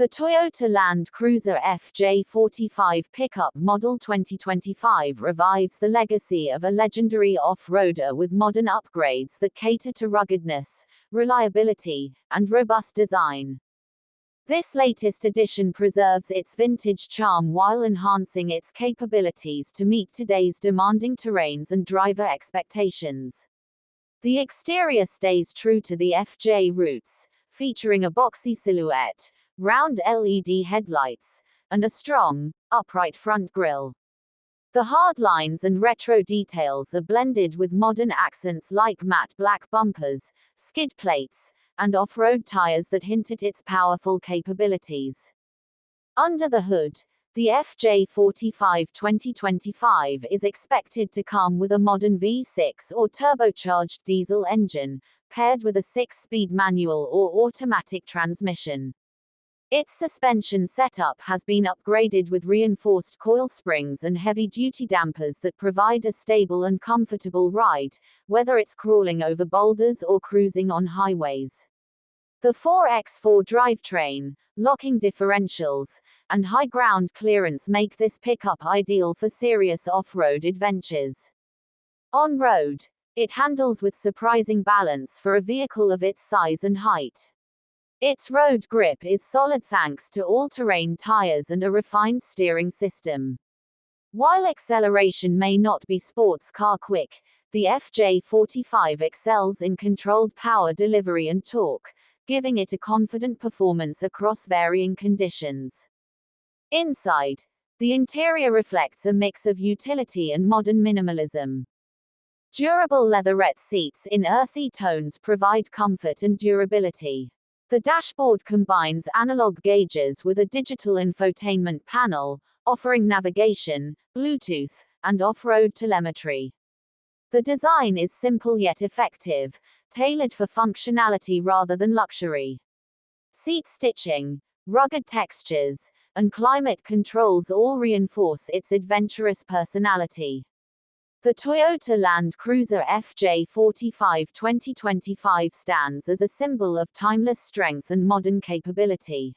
The Toyota Landcruiser FJ45 Pickup Model 2025 revives the legacy of a legendary off-roader with modern upgrades that cater to ruggedness, reliability, and robust design. This latest edition preserves its vintage charm while enhancing its capabilities to meet today's demanding terrains and driver expectations. The exterior stays true to the FJ roots, featuring a boxy silhouette, round LED headlights, and a strong, upright front grille. The hard lines and retro details are blended with modern accents like matte black bumpers, skid plates, and off-road tires that hint at its powerful capabilities. Under the hood, the FJ45 2025 is expected to come with a modern V6 or turbocharged diesel engine, paired with a 6-speed manual or automatic transmission. Its suspension setup has been upgraded with reinforced coil springs and heavy-duty dampers that provide a stable and comfortable ride, whether it's crawling over boulders or cruising on highways. The 4x4 drivetrain, locking differentials, and high ground clearance make this pickup ideal for serious off-road adventures. On-road, it handles with surprising balance for a vehicle of its size and height. Its road grip is solid thanks to all-terrain tires and a refined steering system. While acceleration may not be sports car quick, the FJ45 excels in controlled power delivery and torque, giving it a confident performance across varying conditions. Inside, the interior reflects a mix of utility and modern minimalism. Durable leatherette seats in earthy tones provide comfort and durability. The dashboard combines analog gauges with a digital infotainment panel, offering navigation, Bluetooth, and off-road telemetry. The design is simple yet effective, tailored for functionality rather than luxury. Seat stitching, rugged textures, and climate controls all reinforce its adventurous personality. The Toyota Landcruiser FJ45 2025 stands as a symbol of timeless strength and modern capability.